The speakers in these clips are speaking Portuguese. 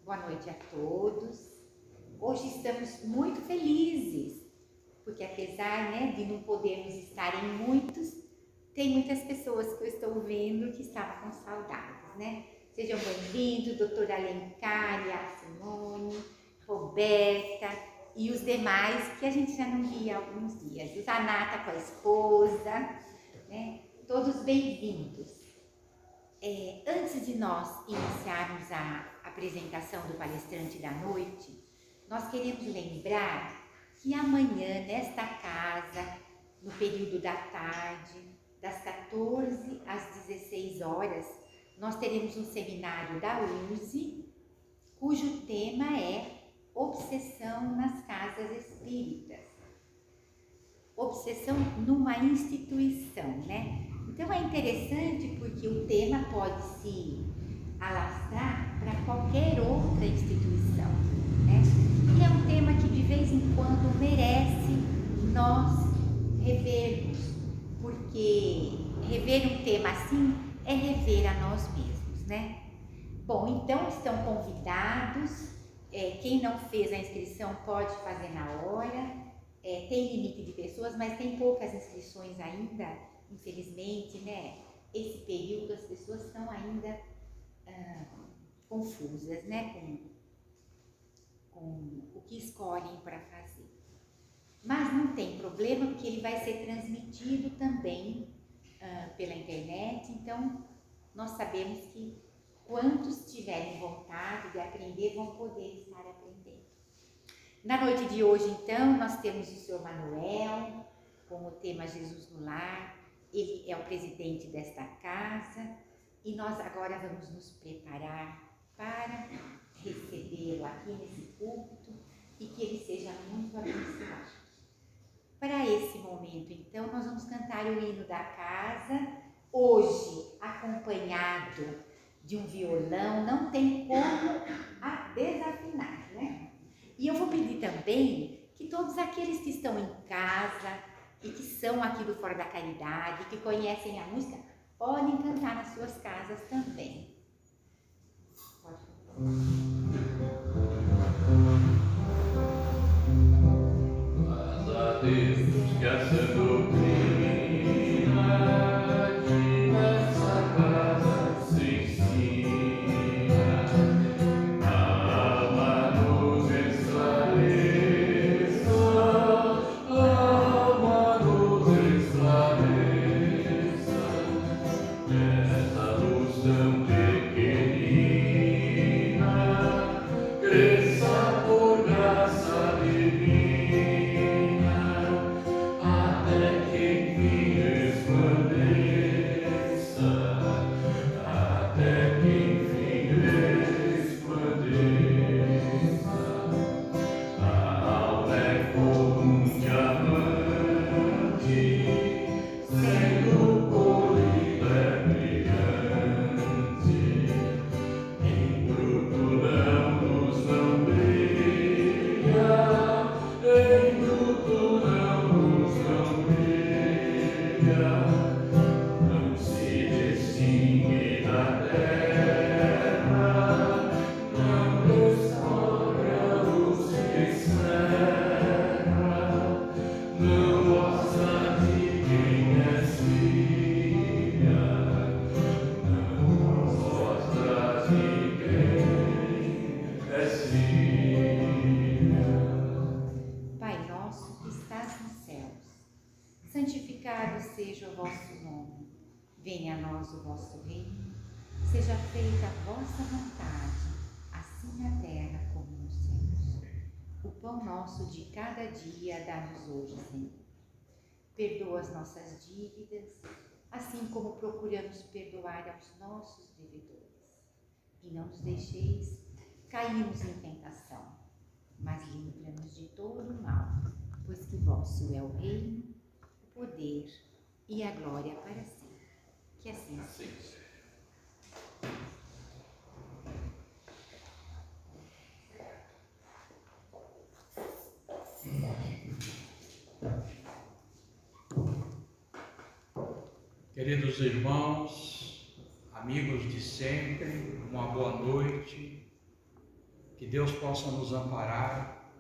Boa noite a todos. Hoje estamos muito felizes, porque apesar, de não podermos estar em muitos, tem muitas pessoas que eu estou vendo que estavam com saudades, Sejam bem-vindos, doutora Alencar, a Simone, Roberta e os demais que a gente já não via há alguns dias. O Zanata com a esposa, Todos bem-vindos. Antes de nós iniciarmos a apresentação do palestrante da noite, nós queremos lembrar que amanhã, nesta casa, no período da tarde, das 14 às 16 horas, nós teremos um seminário da USE, cujo tema é Obsessão nas Casas Espíritas. Obsessão numa instituição, Então é interessante porque o tema pode se alastrar para qualquer outra instituição, E é um tema que de vez em quando merece nós revermos, porque rever um tema assim é rever a nós mesmos, Bom, então estão convidados, quem não fez a inscrição pode fazer na hora, tem limite de pessoas, mas tem poucas inscrições ainda, infelizmente, Esse período as pessoas estão ainda confusas, com o que escolhem para fazer. Mas não tem problema, porque ele vai ser transmitido também pela internet, então nós sabemos que quantos tiverem vontade de aprender vão poder estar aprendendo. Na noite de hoje, então, nós temos o Sr. Manuel, com o tema Jesus no Lar. Ele é o presidente desta casa e nós agora vamos nos preparar para recebê-lo aqui nesse púlpito e que ele seja muito abençoado. Para esse momento, então, nós vamos cantar o hino da casa, hoje acompanhado de um violão, não tem como desafinar, E eu vou pedir também que todos aqueles que estão em casa e que são aqui do Fora da Caridade, que conhecem a música, podem cantar nas suas casas também. Pode Mas a Deus que essa doutrina de nessa casa se ensina, alma-nos esclareça, alma-nos esclareça, essa luz tão pequenina, cresça por graça divina, até que enfim resplandeça, até que enfim resplandeça. A alma é como um diamante, sendo polido é brilhante, em bruto não luz não brilha, em bruto não luz não brilha, não se distingue da terra, não descobre a luz que cerra, não mostra de quem é filha, não mostra de quem é filha. Pai nosso que estás nos céus, santificado seja o vosso nome. Venha a nós o vosso reino. Seja feita a vossa vontade, assim na terra como nos céus. O pão nosso de cada dia dá-nos hoje, Senhor. Perdoa as nossas dívidas, assim como procuramos perdoar aos nossos devedores. E não nos deixeis cairmos em tentação, mas livra-nos de todo o mal, pois que vosso é o reino, o poder e a glória para sempre. Que assim seja. Queridos irmãos, amigos de sempre, uma boa noite. Que Deus possa nos amparar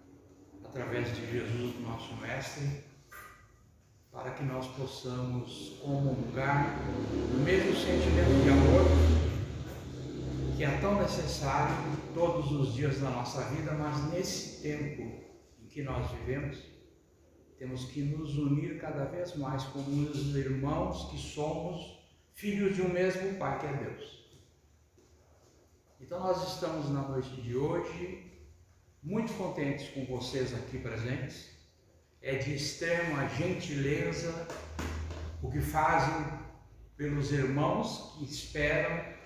através de Jesus, nosso Mestre, para que nós possamos comungar no mesmo sentimento de amor que é tão necessário todos os dias da nossa vida, mas nesse tempo em que nós vivemos, temos que nos unir cada vez mais como os irmãos que somos filhos de um mesmo Pai, que é Deus. Então nós estamos na noite de hoje muito contentes com vocês aqui presentes. É de extrema gentileza o que fazem pelos irmãos que esperam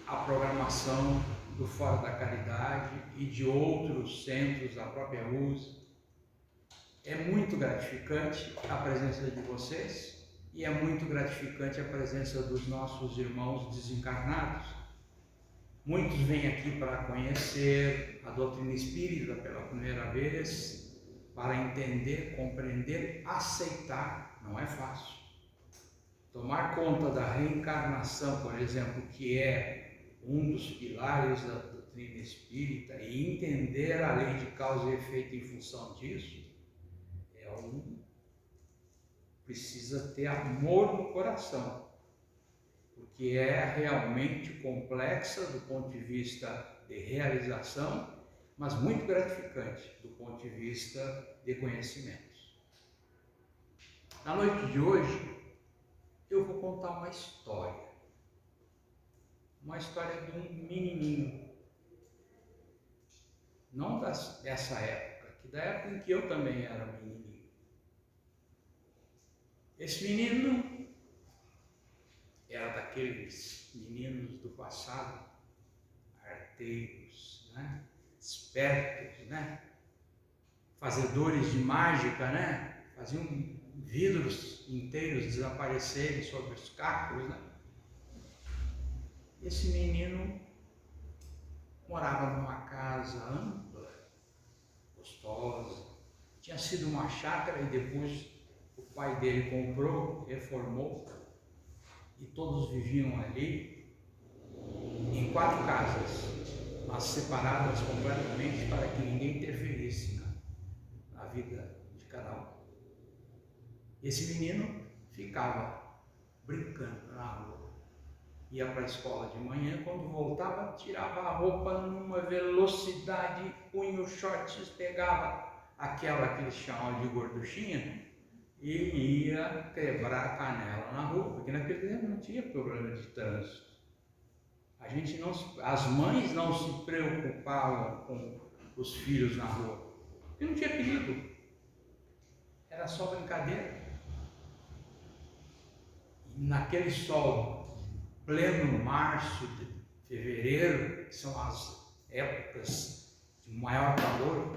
a programação do Fora da Caridade e de outros centros da própria USA. É muito gratificante a presença de vocês e é muito gratificante a presença dos nossos irmãos desencarnados. Muitos vêm aqui para conhecer a doutrina espírita pela primeira vez, para entender, compreender, aceitar. Não é fácil. Tomar conta da reencarnação, por exemplo, que é um dos pilares da doutrina espírita, e entender a lei de causa e efeito em função disso, precisa ter amor no coração, porque é realmente complexa do ponto de vista de realização, mas muito gratificante do ponto de vista de conhecimentos. Na noite de hoje, eu vou contar uma história de um menininho, não dessa época, que da época em que eu também era menininho. Esse menino era daqueles meninos do passado, arteiros, né? Espertos, né? Fazedores de mágica, né? Faziam vidros inteiros desaparecerem sobre os cacos, né? Esse menino morava numa casa ampla, gostosa, tinha sido uma chácara e depois o pai dele comprou, reformou, e todos viviam ali em 4 casas, mas separadas completamente para que ninguém interferisse na vida de cada um. Esse menino ficava brincando na rua, ia para a escola de manhã, quando voltava tirava a roupa numa velocidade, punha os shorts, pegava aquela que eles chamam de gorduchinha e ia quebrar a canela na rua, porque naquele tempo não tinha problema de trânsito. As mães não se preocupavam com os filhos na rua, porque não tinha perigo, era só brincadeira. E naquele sol, pleno março, de fevereiro, que são as épocas de maior calor,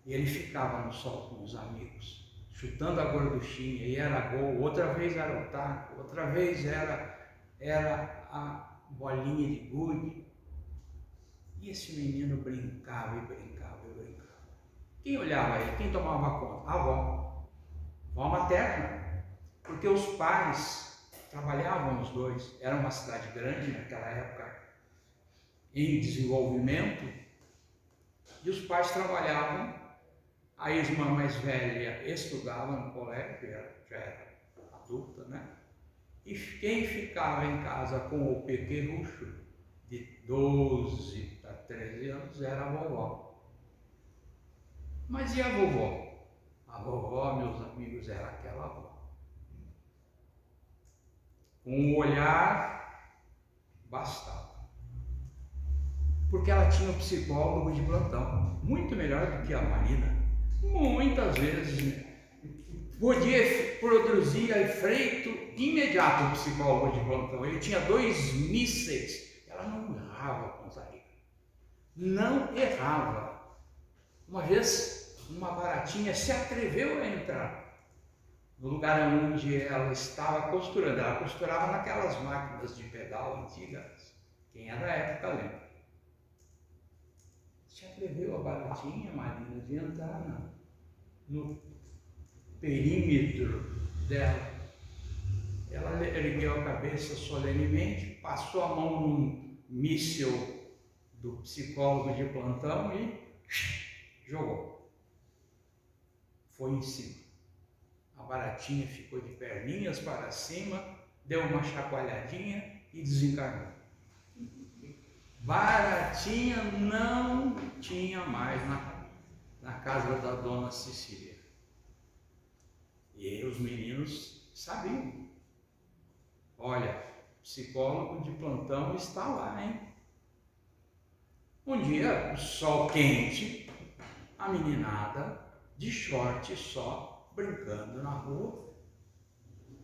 e ele ficava no sol com os amigos, chutando a gorduchinha, e era gol, outra vez era o taco, outra vez era a bolinha de gude. E esse menino brincava e brincava e brincava. Quem olhava ele? Quem tomava conta? A avó materna, porque os pais trabalhavam os dois, era uma cidade grande naquela época, em desenvolvimento, e os pais trabalhavam. A irmã mais velha estudava no colégio, já era adulta, né? E quem ficava em casa com o pequenucho de 12 a 13 anos era a vovó. Mas e a vovó? A vovó, meus amigos, era aquela avó. Com um olhar bastava. Porque ela tinha um psicólogo de plantão, muito melhor do que a Marina. Muitas vezes podia produzir efeito imediato o psicólogo de plantão. Ele tinha 2 mísseis, ela não errava com Zariga. Não errava. Uma vez, uma baratinha se atreveu a entrar no lugar onde ela estava costurando. Ela costurava naquelas máquinas de pedal antigas. Quem é da época lembra. Se atreveu a baratinha, Marina, de entrar no perímetro dela. Ela ergueu a cabeça solenemente, passou a mão num míssil do psicólogo de plantão e jogou. Foi em cima. A baratinha ficou de perninhas para cima, deu uma chacoalhadinha e desencarnou. Baratinha não tinha mais na casa da dona Cecília. E os meninos sabiam. Olha, psicólogo de plantão está lá, hein? Um dia, o sol quente, a meninada de short só, brincando na rua.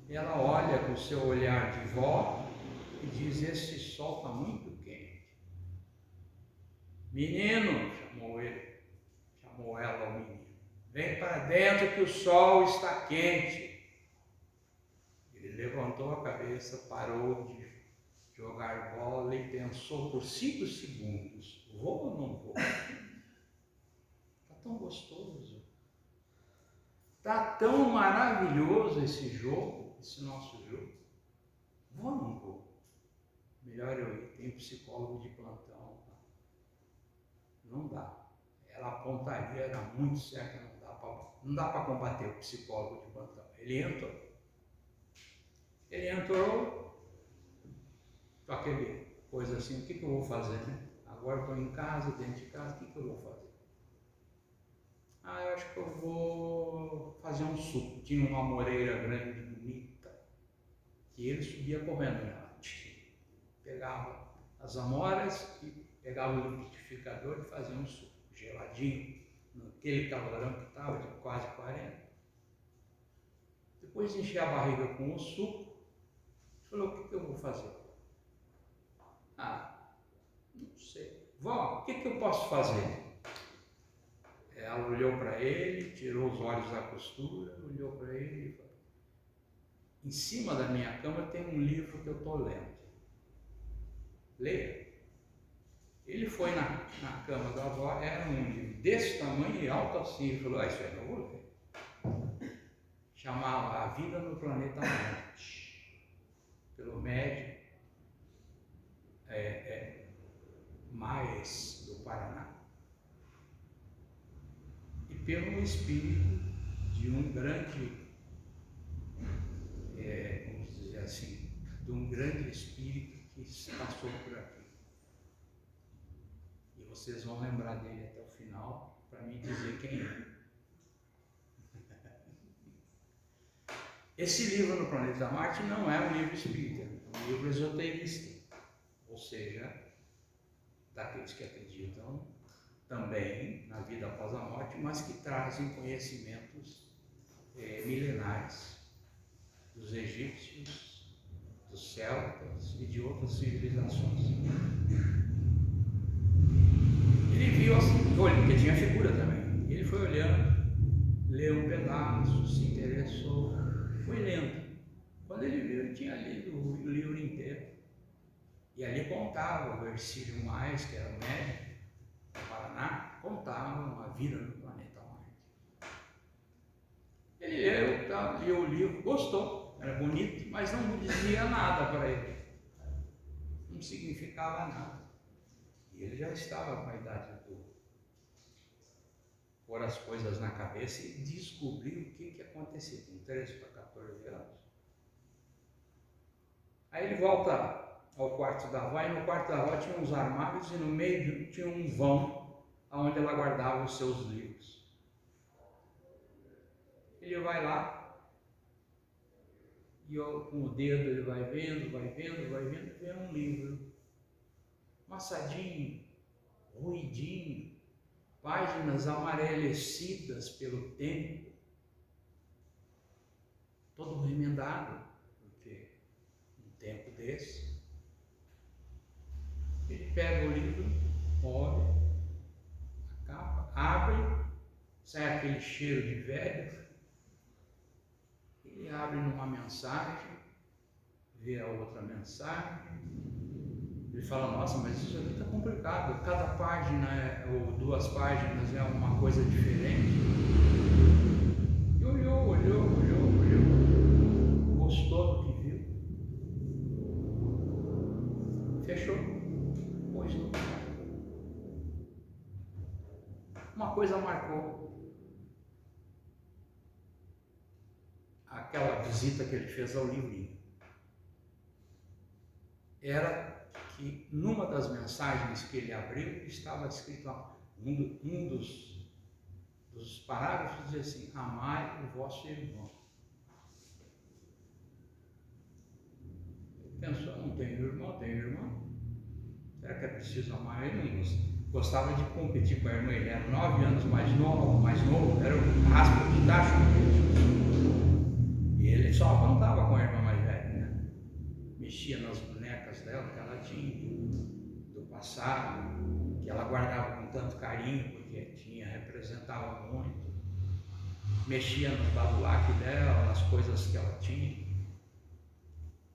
Ela olha com o seu olhar de vó e diz: esse sol está muito quente. Menino, chamou ele, chamou ela ao menino, vem para dentro que o sol está quente. Ele levantou a cabeça, parou de jogar bola e pensou por 5 segundos: vou ou não vou? Está tão gostoso. Está tão maravilhoso esse jogo, esse nosso jogo. Vou ou não vou? Melhor eu ir, tem psicólogo de plantão. Não dá. Ela apontaria, era muito certa, não dá para combater o psicólogo de plantão. Ele entrou com aquele coisa assim: o que eu vou fazer, né? Agora eu estou em casa, dentro de casa, o que eu vou fazer? Eu acho que eu vou fazer um suco. Tinha uma moreira grande, bonita, que ele subia correndo nela. Pegava as amoras e pegava o liquidificador e fazia um suco geladinho, naquele calorão que estava de quase 40. Depois de encher a barriga com o suco, falou: o que eu vou fazer? Não sei. Vó, o que eu posso fazer? Ela olhou para ele, tirou os olhos da costura, olhou para ele e falou: em cima da minha cama tem um livro que eu estou lendo. Leia. Ele foi na cama da avó, era um livro desse tamanho e alto assim. Ele falou: isso aí eu vou ler. Chamava A Vida no Planeta Marte, pelo médico Maes, do Paraná, e pelo espírito de um grande, vamos dizer assim, de um grande espírito que passou por aqui. E vocês vão lembrar dele até o final para me dizer quem é. Esse livro no Planeta Marte não é um livro espírita, é um livro esoterista, ou seja, daqueles que acreditam também na vida após a morte, mas que trazem conhecimentos milenares dos egípcios, dos celtas e de outras civilizações. Ele viu assim, porque tinha figura também, ele foi olhando, leu um pedaço, se interessou, foi lendo. Quando ele viu, ele tinha lido o livro inteiro. E ali contava o Hercílio Mais, que era o médico do Paraná, contava uma vida no planeta Marte. Ele leu o livro, gostou, era bonito, mas não dizia nada para ele. Não significava nada. E ele já estava com a idade do pôr as coisas na cabeça e descobrir o que acontecia, com 13 para 14 anos. Aí ele volta ao quarto da avó, e no quarto da avó tinha uns armários e no meio tinha um vão onde ela guardava os seus livros. Ele vai lá e com o dedo ele vai vendo, vê um livro amassadinho, ruidinho, páginas amarelecidas pelo tempo, todo remendado, porque um tempo desse. Ele pega o livro, olha a capa, abre, sai aquele cheiro de velho. Ele abre numa mensagem, vê a outra mensagem. Ele fala: nossa, mas isso aqui está complicado. Cada página ou 2 páginas é uma coisa diferente. E olhou. Gostou do que viu. Fechou. Pôs no lugar. uma coisa marcou. Aquela visita que ele fez ao livrinho. Era que numa das mensagens que ele abriu estava escrito, um dos parágrafos dizia assim: amai o vosso irmão. Ele pensou, não tenho irmão, tenho irmão. Será que é preciso amar ele? Não gostava de competir com a irmã, ele era 9 anos mais novo, era o raspo de tacho. E ele só aprontava com a irmã mais velha, né? Mexia nas bonecas dela que ela tinha, do passado, que ela guardava com tanto carinho, porque representava muito. Mexia no badulaque dela, nas coisas que ela tinha.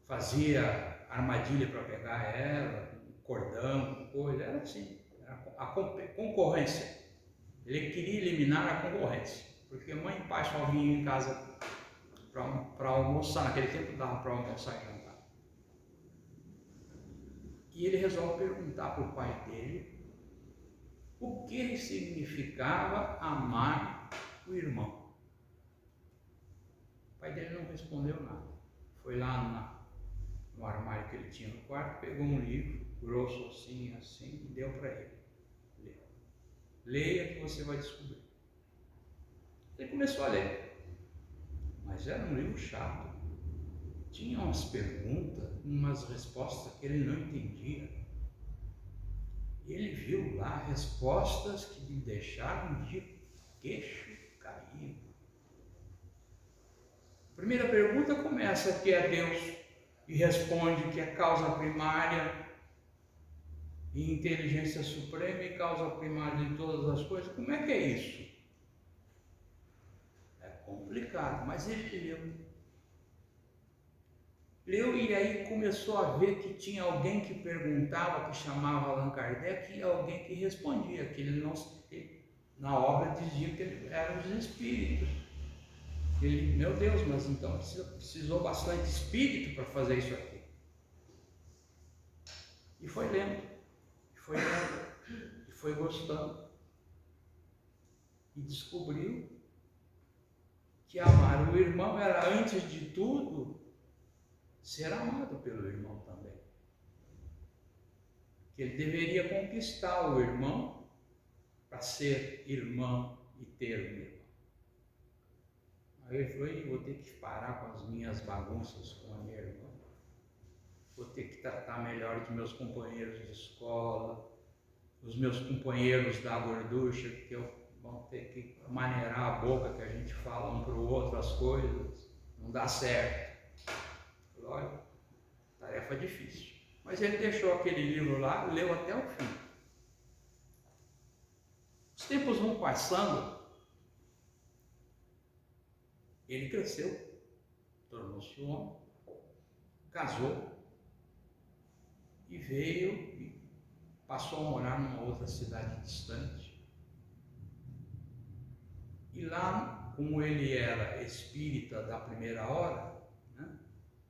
Fazia armadilha para pegar ela, cordão, coisa, era assim, era a concorrência. Ele queria eliminar a concorrência, porque mãe e pai só vinham em casa para almoçar, naquele tempo dava para almoçar e jantar. E ele resolve perguntar para o pai dele o que significava amar o irmão. O pai dele não respondeu nada. Foi lá no armário que ele tinha no quarto, pegou um livro, grosso assim, e deu para ele. Leia que você vai descobrir. Ele começou a ler, mas era um livro chato. Tinha umas perguntas, umas respostas que ele não entendia. E ele viu lá respostas que lhe deixaram de queixo caído. A primeira pergunta começa que é Deus e responde que é causa primária e inteligência suprema e causa primária de todas as coisas. Como é que é isso? É complicado, mas ele leu e aí começou a ver que tinha alguém que perguntava, que chamava Allan Kardec, e alguém que respondia, que ele não, na obra dizia que ele eram os espíritos. Ele, meu Deus, mas então precisou bastante espírito para fazer isso aqui. E foi lendo, e foi gostando. E descobriu que amar o irmão era, antes de tudo, ser amado pelo irmão também. Que ele deveria conquistar o irmão para ser irmão e ter um irmão. Aí ele falou, vou ter que parar com as minhas bagunças com a minha irmã. Vou ter que tratar melhor os meus companheiros de escola, os meus companheiros da gorducha, que vão ter que maneirar a boca que a gente fala um para o outro as coisas. Não dá certo. Olha, tarefa difícil. Mas ele deixou aquele livro lá, leu até o fim. Os tempos vão passando, ele cresceu, tornou-se homem, casou e veio e passou a morar numa outra cidade distante. E lá, como ele era espírita da primeira hora,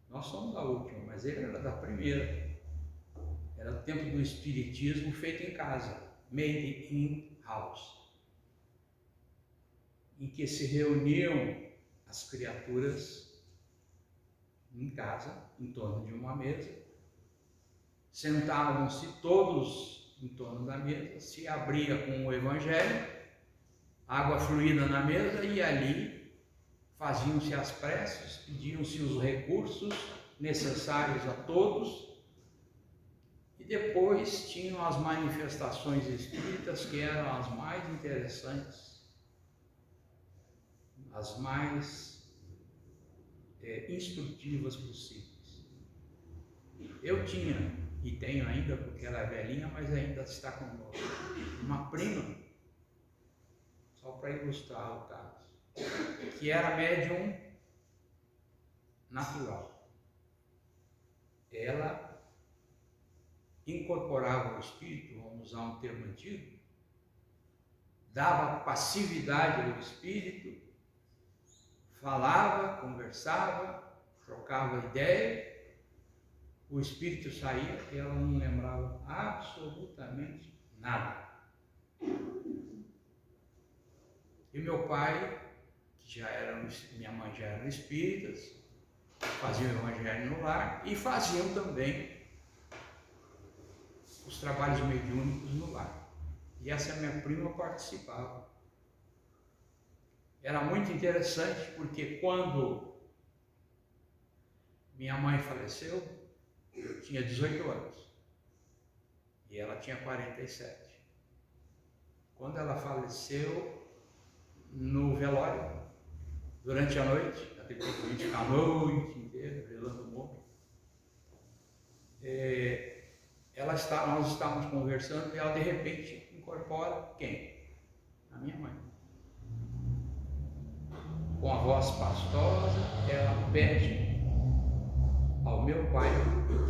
nós somos da última, mas ele era da primeira. Era o tempo do espiritismo feito em casa, made in house, em que se reuniam as criaturas em casa, em torno de uma mesa, sentavam-se todos em torno da mesa, se abria com o evangelho, água fluida na mesa e ali faziam-se as preces, pediam-se os recursos necessários a todos e depois tinham as manifestações espíritas, que eram as mais interessantes, as mais instrutivas possíveis. Eu tinha, e tenho ainda, porque ela é velhinha, mas ainda está conosco, uma prima, só para ilustrar o caso, que era médium natural. Ela incorporava o espírito, vamos usar um termo antigo, dava passividade ao espírito, falava, conversava, trocava ideia, o espírito saía e ela não lembrava absolutamente nada. E meu pai, minha mãe já eram espíritas, faziam o evangelho no lar e faziam também os trabalhos mediúnicos no lar. E essa minha prima participava. Era muito interessante porque quando minha mãe faleceu, eu tinha 18 anos e ela tinha 47. Quando ela faleceu, no velório, durante a noite, naquele tempo a gente fica a noite inteira velando o morto, nós estávamos conversando e ela de repente incorpora quem? A minha mãe. Com a voz pastosa, ela pede ao meu pai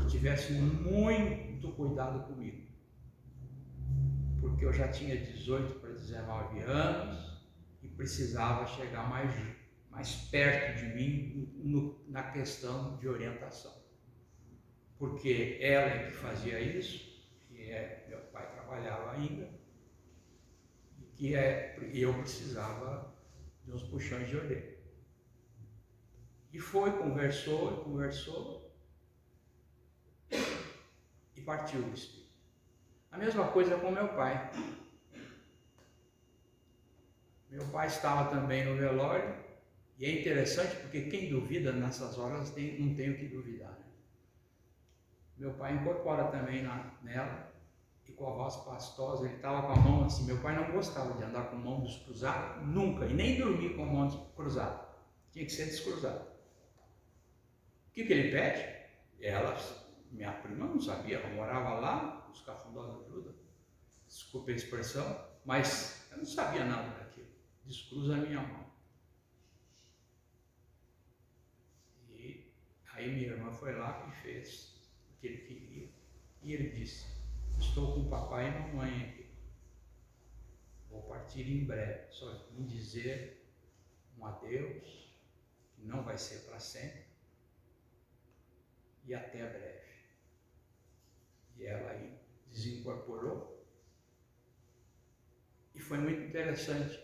que tivesse muito cuidado comigo, porque eu já tinha 18 para 19 anos e precisava chegar mais perto de mim na questão de orientação, porque ela é que fazia isso, meu pai trabalhava ainda, e eu precisava de uns puxões de orelha. E conversou e partiu o espírito. A mesma coisa com meu pai. Meu pai estava também no velório, e é interessante porque quem duvida nessas horas não tem o que duvidar. Né? Meu pai incorpora também nela, e com a voz pastosa, ele estava com a mão assim. Meu pai não gostava de andar com a mão descruzada, nunca, e nem dormir com a mão cruzada. Tinha que ser descruzada. O que ele pede? Minha prima não sabia, ela morava lá, os cafundós ajudam, desculpe a expressão, mas eu não sabia nada daquilo. Descruza a minha mão. E aí minha irmã foi lá e fez o que ele queria. E ele disse: estou com o papai e mamãe aqui. Vou partir em breve. Só vim dizer um adeus, que não vai ser para sempre. E até breve. E ela aí desincorporou. E foi muito interessante,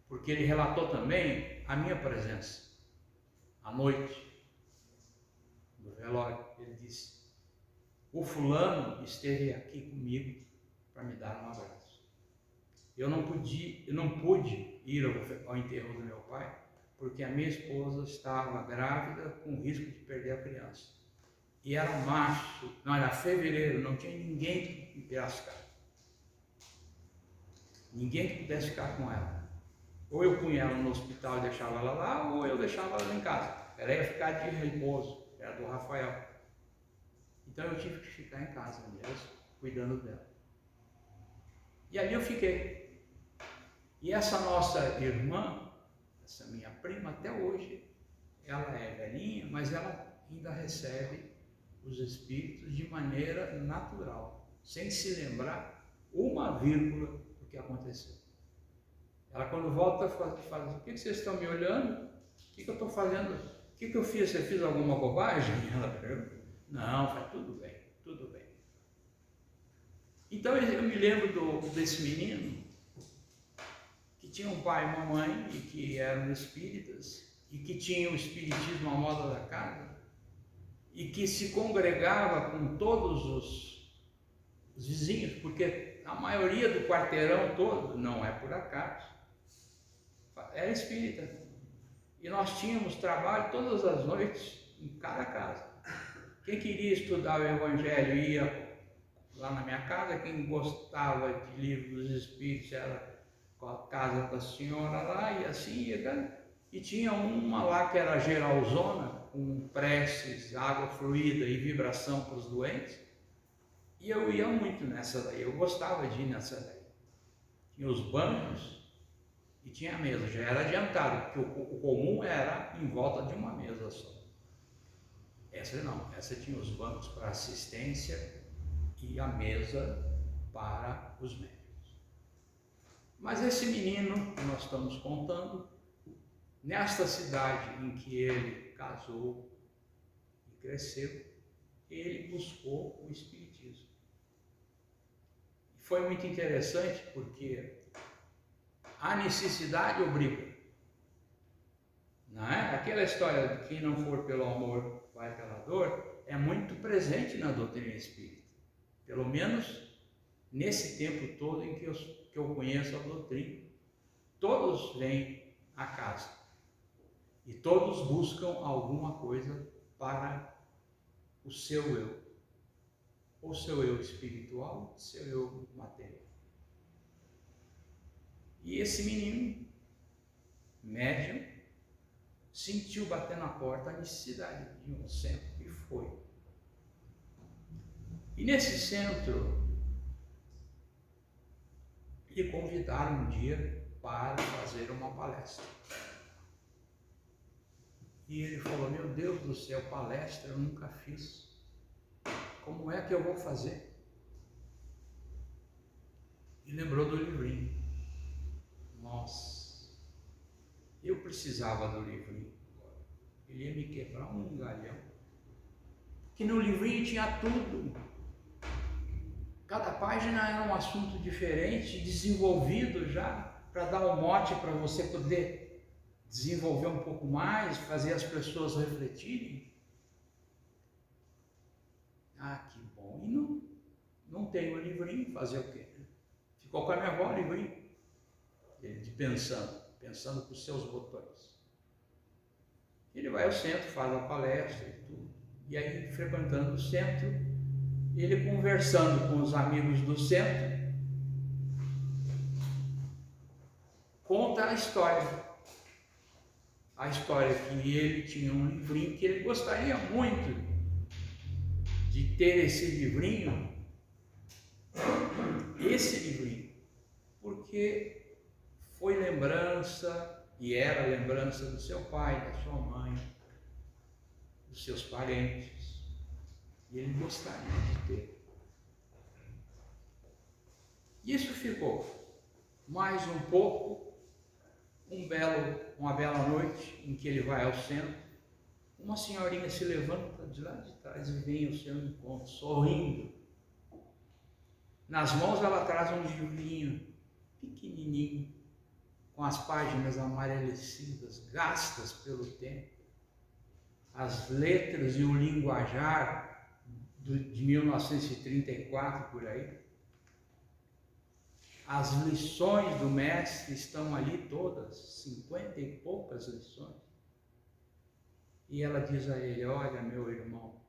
porque ele relatou também a minha presença à noite no velório. Ele disse: o fulano esteve aqui comigo para me dar um abraço. Eu não pude ir ao enterro do meu pai, porque a minha esposa estava grávida com risco de perder a criança. E era março, não, era fevereiro, não tinha ninguém em Piracicaba. Ninguém que pudesse ficar com ela. Ou eu punha ela no hospital e deixava ela lá, ou eu deixava ela em casa. Ela ia ficar de repouso, era do Rafael. Então eu tive que ficar em casa mesmo, cuidando dela. E ali eu fiquei. E essa nossa irmã, essa minha prima, até hoje, ela é velhinha, mas ela ainda recebe os espíritos de maneira natural, sem se lembrar uma vírgula do que aconteceu. Ela, quando volta, fala: o que vocês estão me olhando? O que eu estou fazendo? O que eu fiz? Você fez alguma bobagem? Ela pergunta: não, vai tudo bem, tudo bem. Então eu me lembro desse menino que tinha um pai e uma mãe e que eram espíritas e que tinha o espiritismo à moda da casa e que se congregava com todos os vizinhos, porque a maioria do quarteirão todo, não é por acaso, era espírita. E nós tínhamos trabalho todas as noites em cada casa. Quem queria estudar o Evangelho ia lá na minha casa, quem gostava de livros dos espíritos era com a casa da senhora lá, e assim ia. E tinha uma lá que era geralzona, com preces, água fluida e vibração para os doentes. E eu ia muito nessa daí, eu gostava de ir nessa daí. Tinha os bancos e tinha a mesa, já era adiantado, porque o comum era em volta de uma mesa só. Essa não, essa tinha os bancos para assistência e a mesa para os médicos. Mas esse menino que nós estamos contando, nesta cidade em que ele casou e cresceu, ele buscou o espiritismo. Foi muito interessante porque a necessidade obriga. Não é? Aquela história de quem não for pelo amor vai pela dor é muito presente na doutrina espírita. Pelo menos nesse tempo todo em que eu conheço a doutrina. Todos vêm a casa e todos buscam alguma coisa para o seu eu, ou seu eu espiritual, seu eu material. E esse menino, médium, sentiu bater na porta a necessidade de um centro e foi. E nesse centro, lhe convidaram um dia para fazer uma palestra. E ele falou: meu Deus do céu, palestra eu nunca fiz. Como é que eu vou fazer? E lembrou do livrinho. Nossa, eu precisava do livrinho. Ele ia me quebrar um galhão. Porque no livrinho tinha tudo. Cada página era um assunto diferente, desenvolvido já, para dar um mote para você poder desenvolver um pouco mais, fazer as pessoas refletirem. Ah, que bom. E não tem o livrinho, fazer o quê? Ficou com a minha avó o livrinho. Ele pensando com os seus botões. Ele vai ao centro, faz a palestra e tudo. E aí, frequentando o centro, ele conversando com os amigos do centro, conta a história que ele tinha um livrinho, que ele gostaria muito de ter esse livrinho, porque foi lembrança, e era lembrança do seu pai, da sua mãe, dos seus parentes, e ele gostaria de ter. Isso ficou mais um pouco. Uma bela noite em que ele vai ao centro, uma senhorinha se levanta de lá de trás e vem ao seu encontro, sorrindo. Nas mãos ela traz um livrinho pequenininho, com as páginas amarelecidas, gastas pelo tempo, as letras e o linguajar de 1934 por aí. As lições do mestre estão ali todas, 50 e poucas lições. E ela diz a ele: olha, meu irmão,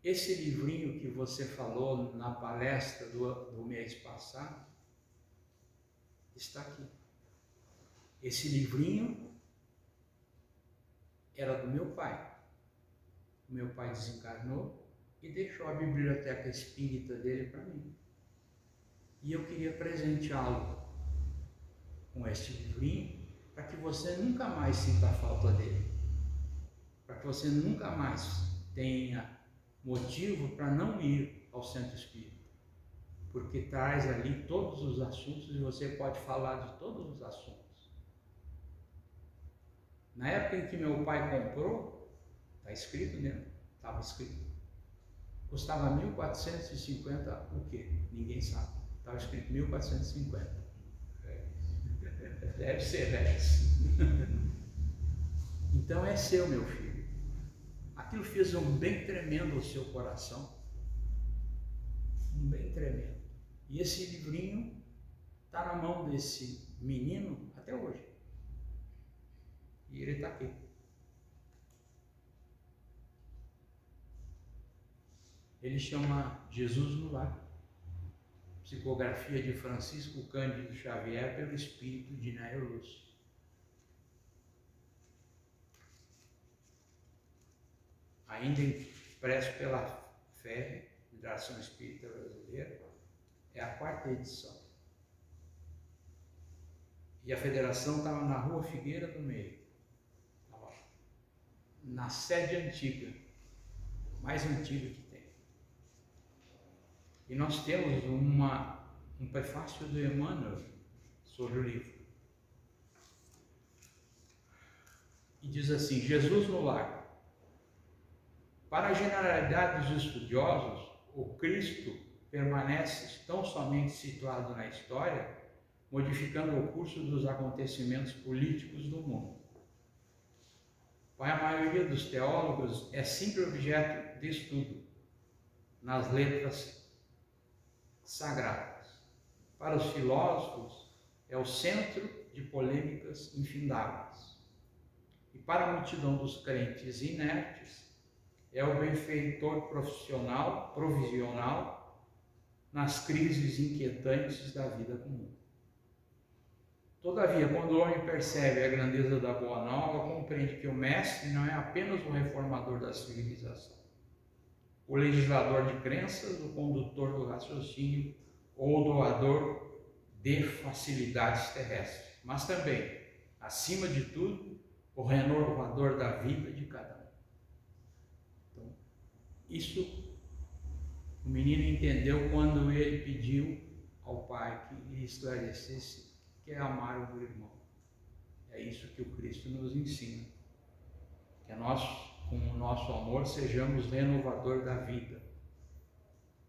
esse livrinho que você falou na palestra do mês passado, está aqui. Esse livrinho era do meu pai. O meu pai desencarnou e deixou a biblioteca espírita dele para mim. E eu queria presenteá-lo com este livrinho para que você nunca mais sinta a falta dele, para que você nunca mais tenha motivo para não ir ao centro espírita, porque traz ali todos os assuntos e você pode falar de todos os assuntos. Na época em que meu pai comprou, está escrito dentro, estava escrito, custava 1.450 o quê? Ninguém sabe. Estava escrito 1.450. Deve ser réis. Então é seu, meu filho. Aquilo fez um bem tremendo ao seu coração. Um bem tremendo. E esse livrinho está na mão desse menino até hoje. E ele está aqui. Ele chama Jesus no Lar. Psicografia de Francisco Cândido Xavier pelo espírito de Néio Lúcio. Ainda impresso pela FEB, Federação Espírita Brasileira, é a 4ª edição. E a federação estava na Rua Figueira do Meio, na sede antiga, mais antiga que tem. E nós temos um prefácio do Emmanuel sobre o livro. E diz assim: Jesus no lar. Para a generalidade dos estudiosos, o Cristo permanece tão somente situado na história modificando o curso dos acontecimentos políticos do mundo. Para a maioria dos teólogos, é simples objeto de estudo nas letras sagradas. Para os filósofos, é o centro de polêmicas infindáveis. E para a multidão dos crentes inertes, é o benfeitor provisional nas crises inquietantes da vida comum. Todavia, quando o homem percebe a grandeza da Boa Nova, compreende que o Mestre não é apenas o reformador da civilização, o legislador de crenças, o condutor do raciocínio ou o doador de facilidades terrestres, mas também, acima de tudo, o renovador da vida de cada um. Então, isso o menino entendeu quando ele pediu ao Pai que lhe esclarecesse que é amar o irmão. É isso que o Cristo nos ensina. Que nós, com o nosso amor, sejamos renovador da vida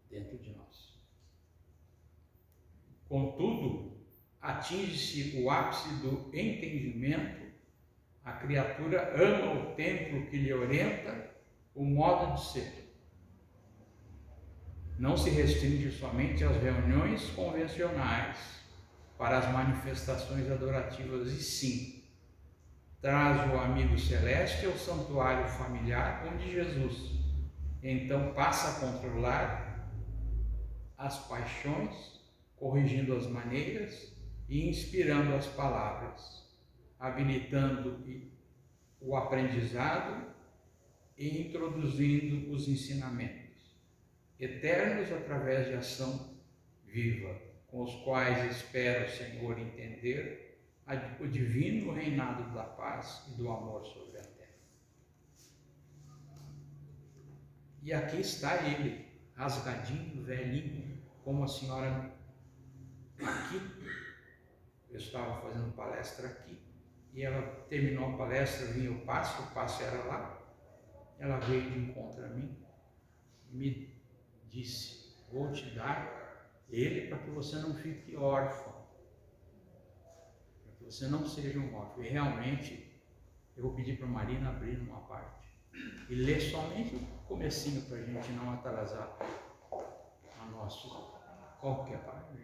dentro de nós. Contudo, atinge-se o ápice do entendimento, a criatura ama o templo que lhe orienta o modo de ser. Não se restringe somente às reuniões convencionais, para as manifestações adorativas, e sim, traz o amigo celeste ao santuário familiar onde Jesus então passa a controlar as paixões, corrigindo as maneiras e inspirando as palavras, habilitando o aprendizado e introduzindo os ensinamentos eternos através de ação viva, com os quais espera o Senhor entender o divino reinado da paz e do amor sobre a terra. E aqui está ele, rasgadinho, velhinho, como a senhora aqui. Eu estava fazendo palestra aqui, e ela terminou a palestra, vinha o passe era lá. Ela veio de encontro a mim, me disse: vou te dar ele para que você não fique órfão, para que você não seja um órfão. E realmente, eu vou pedir para a Marina abrir uma parte e ler somente o comecinho para a gente não atrasar a nossa qualquer parte.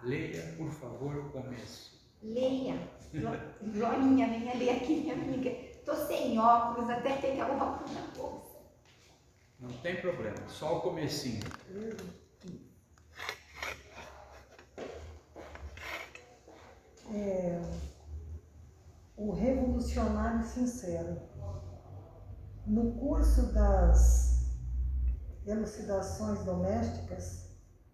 Leia, por favor, o começo. Leia. Glorinha, venha ler aqui, minha amiga. Estou sem óculos, até pegar o óculos na bolsa. Não tem problema, só o comecinho. O revolucionário sincero. No curso das elucidações domésticas,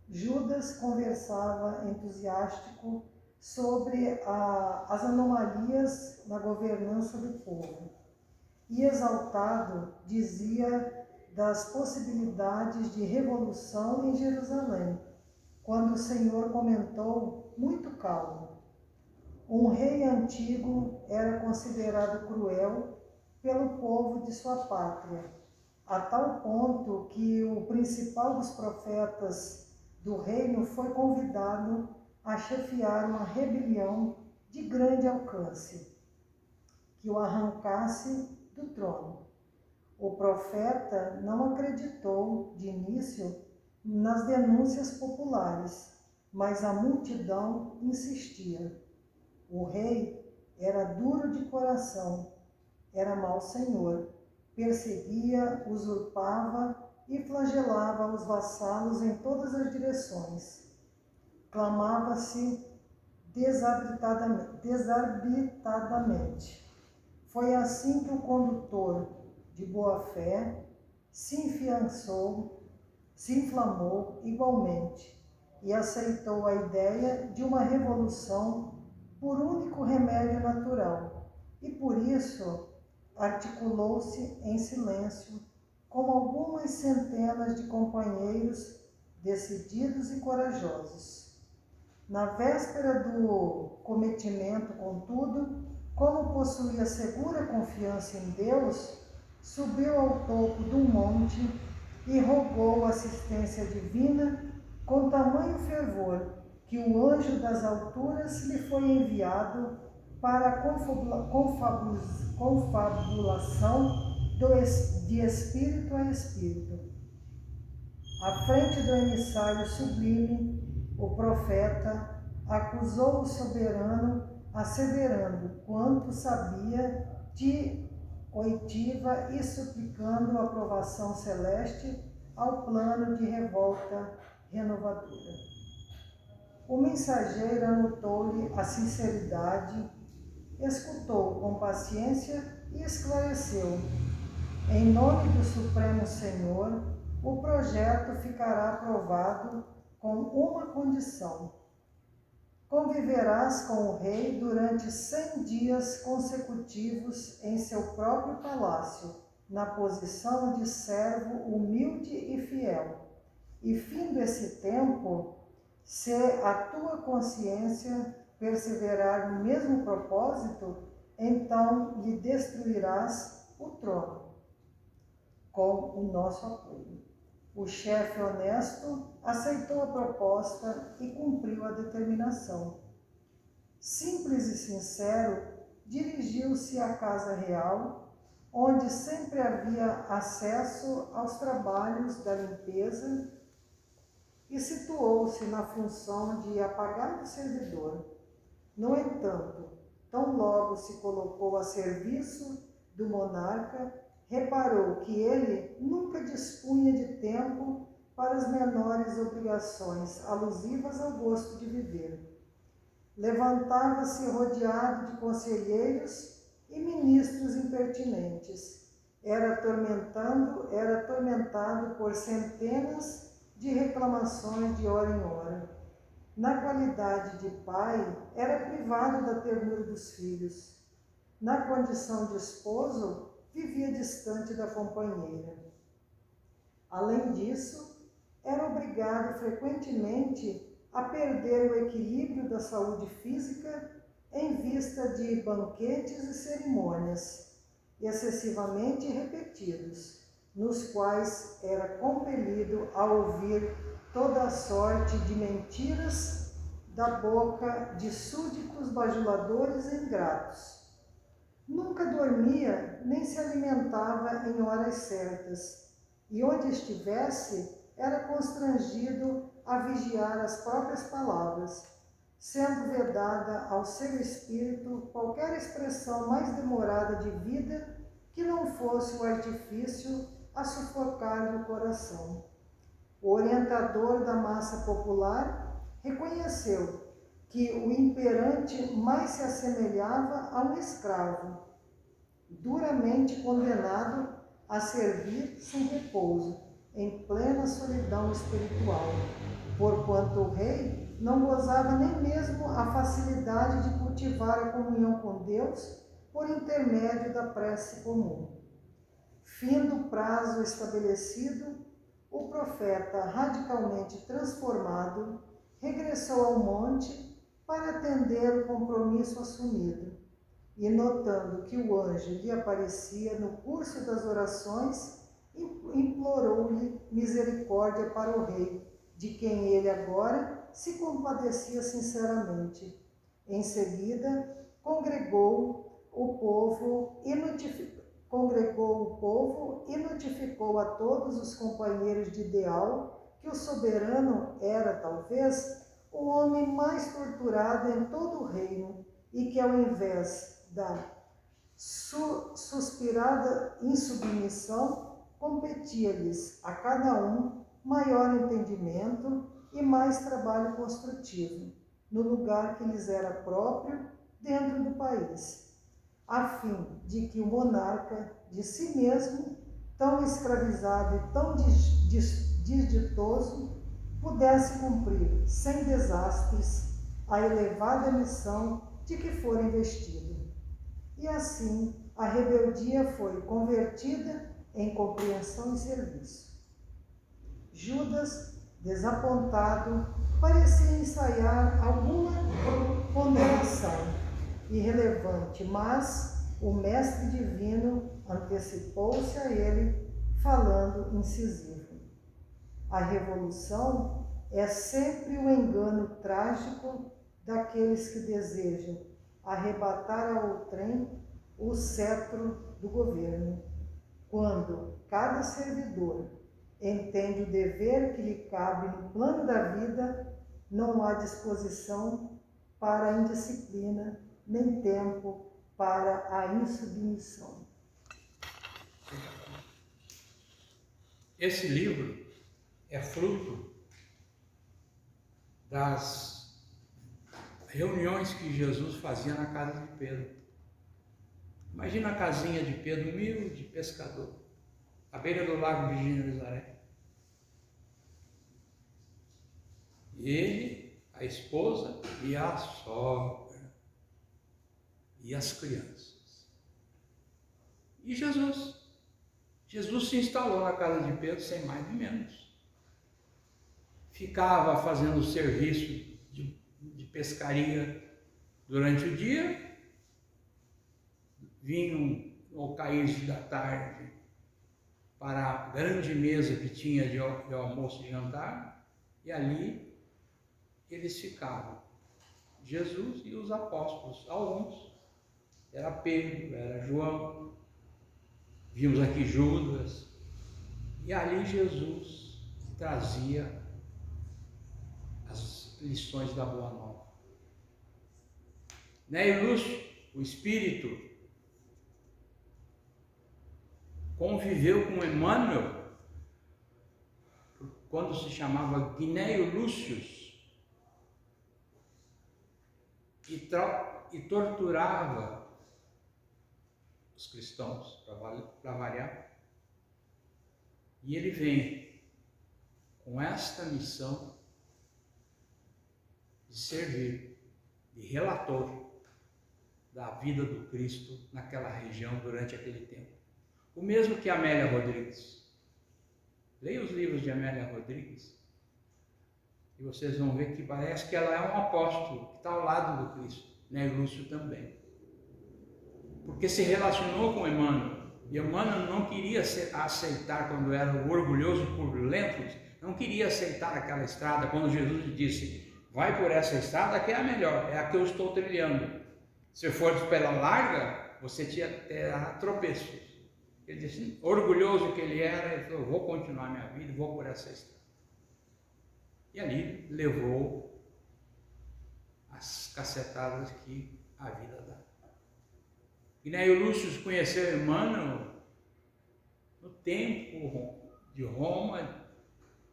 Judas conversava entusiástico sobre as anomalias na governança do povo e, exaltado, dizia das possibilidades de revolução em Jerusalém, quando o Senhor comentou, muito calmo: um rei antigo era considerado cruel pelo povo de sua pátria, a tal ponto que o principal dos profetas do reino foi convidado a chefiar uma rebelião de grande alcance, que o arrancasse do trono. O profeta não acreditou de início nas denúncias populares, mas a multidão insistia. O rei era duro de coração, era mau senhor, perseguia, usurpava e flagelava os vassalos em todas as direções. Clamava-se desarbitradamente. Foi assim que o condutor, de boa fé, se inflamou igualmente e aceitou a ideia de uma revolução por único remédio natural, e por isso articulou-se em silêncio com algumas centenas de companheiros decididos e corajosos. Na véspera do cometimento, contudo, como possuía segura confiança em Deus, subiu ao topo de um monte e rogou assistência divina com tamanho fervor que o anjo das alturas lhe foi enviado para a confabulação de espírito a espírito. À frente do emissário sublime, o profeta acusou o soberano, asseverando quanto sabia de oitiva e suplicando a aprovação celeste ao plano de revolta renovadora. O mensageiro anotou-lhe a sinceridade, escutou com paciência e esclareceu: em nome do Supremo Senhor, o projeto ficará aprovado com uma condição: conviverás com o rei durante 100 dias consecutivos em seu próprio palácio, na posição de servo humilde e fiel. E findo esse tempo, se a tua consciência perseverar no mesmo propósito, então lhe destruirás o trono, com o nosso apoio. O chefe honesto aceitou a proposta e cumpriu a determinação. Simples e sincero, dirigiu-se à casa real, onde sempre havia acesso aos trabalhos da limpeza, e situou-se na função de apagado servidor. No entanto, tão logo se colocou a serviço do monarca, reparou que ele nunca dispunha de tempo para as menores obrigações alusivas ao gosto de viver. Levantava-se rodeado de conselheiros e ministros impertinentes. Era atormentado por centenas de reclamações de hora em hora. Na qualidade de pai, era privado da ternura dos filhos. Na condição de esposo, vivia distante da companheira. Além disso, era obrigado frequentemente a perder o equilíbrio da saúde física em vista de banquetes e cerimônias excessivamente repetidos, nos quais era compelido a ouvir toda a sorte de mentiras da boca de súditos bajuladores e ingratos. Nunca dormia nem se alimentava em horas certas, e onde estivesse era constrangido a vigiar as próprias palavras, sendo vedada ao seu espírito qualquer expressão mais demorada de vida que não fosse o artifício a sufocar-lhe o coração. O orientador da massa popular reconheceu que o imperante mais se assemelhava a um escravo, duramente condenado a servir sem repouso, em plena solidão espiritual, porquanto o rei não gozava nem mesmo a facilidade de cultivar a comunhão com Deus por intermédio da prece comum. Findo o prazo estabelecido, o profeta, radicalmente transformado, regressou ao monte para atender o compromisso assumido, e notando que o anjo lhe aparecia no curso das orações, implorou-lhe misericórdia para o rei, de quem ele agora se compadecia sinceramente. Em seguida, congregou o povo e notificou a todos os companheiros de ideal que o soberano era, talvez, o homem mais torturado em todo o reino, e que, ao invés da suspirada insubmissão, competia-lhes a cada um maior entendimento e mais trabalho construtivo, no lugar que lhes era próprio dentro do país, a fim de que o monarca, de si mesmo, tão escravizado e tão desditoso, pudesse cumprir, sem desastres, a elevada missão de que fora investido. E assim, a rebeldia foi convertida em compreensão e serviço. Judas, desapontado, parecia ensaiar alguma ponderação irrelevante, mas o Mestre Divino antecipou-se a ele, falando incisivo. A revolução é sempre o engano trágico daqueles que desejam arrebatar a outrem o cetro do governo. Quando cada servidor entende o dever que lhe cabe no plano da vida, não há disposição para a indisciplina, nem tempo para a insubmissão. Esse livro é fruto das reuniões que Jesus fazia na casa de Pedro. Imagina a casinha de Pedro, humilde pescador, à beira do lago de Genezaré. Ele, a esposa e a sogra e as crianças. E Jesus. Jesus se instalou na casa de Pedro sem mais nem menos. Ficava fazendo serviço de pescaria durante o dia, vinham ao cair da tarde para a grande mesa que tinha de almoço e jantar, e ali eles ficavam, Jesus e os apóstolos, alguns, era Pedro, era João, vimos aqui Judas, e ali Jesus trazia as lições da Boa Nova. Né, Lúcio, o Espírito, conviveu com Emmanuel quando se chamava Gneio Lúcius e torturava os cristãos, para variar. E ele vem com esta missão de servir de relator da vida do Cristo naquela região durante aquele tempo. O mesmo que Amélia Rodrigues. Leia os livros de Amélia Rodrigues e vocês vão ver que parece que ela é um apóstolo que está ao lado do Cristo, né? E Lúcio também. Porque se relacionou com Emmanuel. E Emmanuel não queria aceitar, quando era orgulhoso por lentos, não queria aceitar aquela estrada, quando Jesus lhe disse, vai por essa estrada que é a melhor, é a que eu estou trilhando. Se for pela larga, você terá tropeços. Ele disse, orgulhoso que ele era, ele falou, vou continuar minha vida e vou por essa estrada. E ali levou as cacetadas que a vida dá. Gneio Lúcio conheceu Emmanuel no tempo de Roma,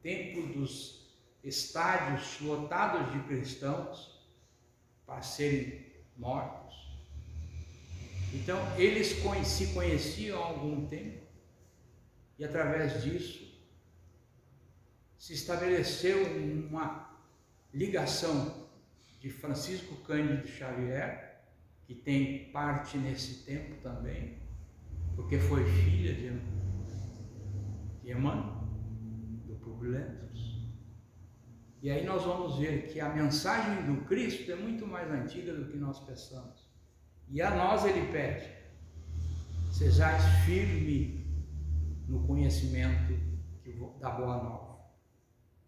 tempo dos estádios lotados de cristãos para serem mortos. Então, eles se conheciam há algum tempo e, através disso, se estabeleceu uma ligação de Francisco Cândido Xavier, que tem parte nesse tempo também, porque foi filha de Emmanuel, do Publilentos. E aí nós vamos ver que a mensagem do Cristo é muito mais antiga do que nós pensamos. E a nós ele pede, sejais firme no conhecimento da Boa Nova,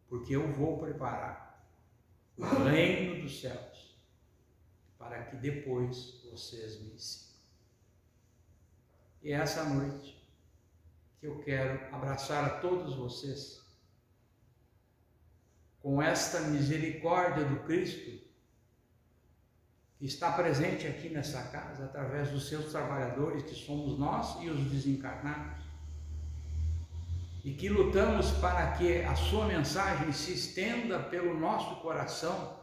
porque eu vou preparar o reino dos céus, para que depois vocês me ensinem. E é essa noite que eu quero abraçar a todos vocês, com esta misericórdia do Cristo, que está presente aqui nessa casa, através dos seus trabalhadores, que somos nós e os desencarnados, e que lutamos para que a sua mensagem se estenda pelo nosso coração,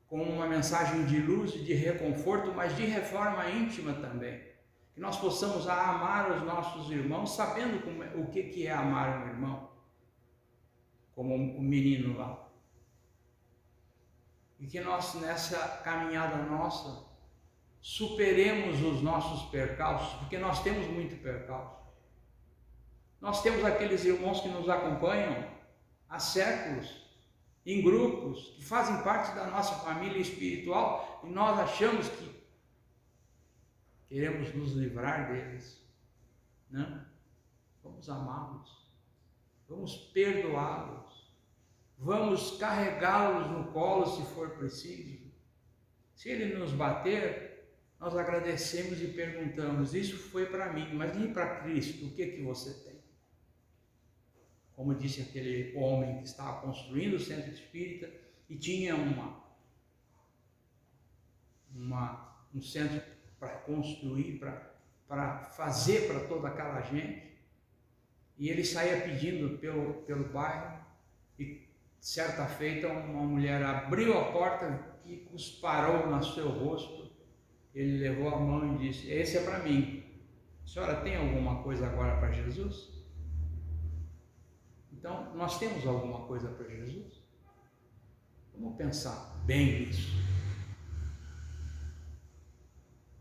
com uma mensagem de luz e de reconforto, mas de reforma íntima também. Que nós possamos amar os nossos irmãos, sabendo o que é amar um irmão, como o menino lá. E que nós, nessa caminhada nossa, superemos os nossos percalços, porque nós temos muito percalço. Nós temos aqueles irmãos que nos acompanham há séculos, em grupos, que fazem parte da nossa família espiritual, e nós achamos que queremos nos livrar deles. Não, vamos amá-los, vamos perdoá-los, vamos carregá-los no colo se for preciso. Se ele nos bater, nós agradecemos e perguntamos: isso foi para mim, mas e para Cristo? O que você tem? Como disse aquele homem que estava construindo o centro espírita e tinha um centro para construir, para fazer para toda aquela gente. E ele saía pedindo pelo bairro, e certa feita uma mulher abriu a porta e cusparou no seu rosto. Ele levou a mão e disse: esse é para mim. A senhora tem alguma coisa agora para Jesus? Então, nós temos alguma coisa para Jesus? Vamos pensar bem nisso.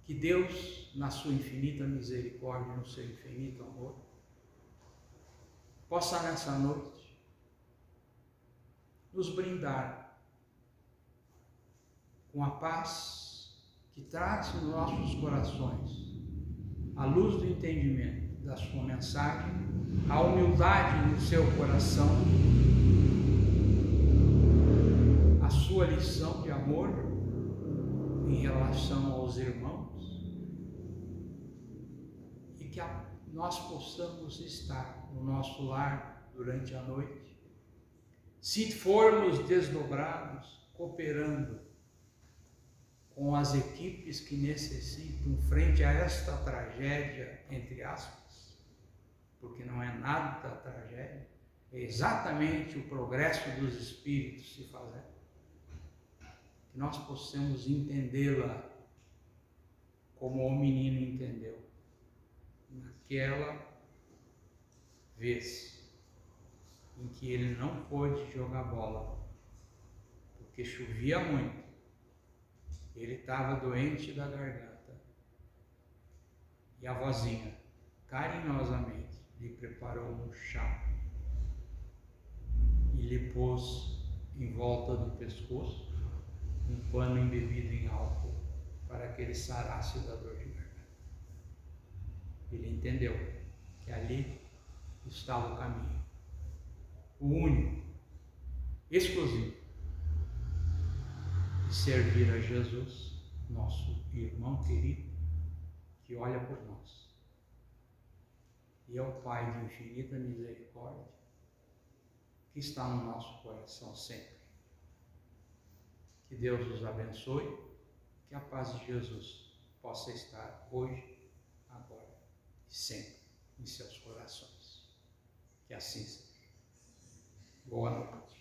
Que Deus, na sua infinita misericórdia, no seu infinito amor, possa nessa noite nos brindar com a paz que traz nos nossos corações a luz do entendimento da sua mensagem, a humildade no seu coração, a sua lição de amor em relação aos irmãos, e que nós possamos estar no nosso lar durante a noite, se formos desdobrados, cooperando com as equipes que necessitam frente a esta tragédia, entre aspas, porque não é nada da tragédia, é exatamente o progresso dos espíritos se fazendo, que nós possamos entendê-la como o menino entendeu, naquela vez em que ele não pôde jogar bola, porque chovia muito, ele estava doente da garganta, e a vozinha, carinhosamente, lhe preparou um chá, e lhe pôs em volta do pescoço um pano embebido em álcool, para que ele sarasse da dor de garganta. Ele entendeu que ali estava o caminho, o único, exclusivo, de servir a Jesus, nosso irmão querido, que olha por nós, e é o Pai de infinita misericórdia, que está no nosso coração sempre. Que Deus os abençoe, que a paz de Jesus possa estar hoje, agora e sempre em seus corações. Que assim seja. Boa noite.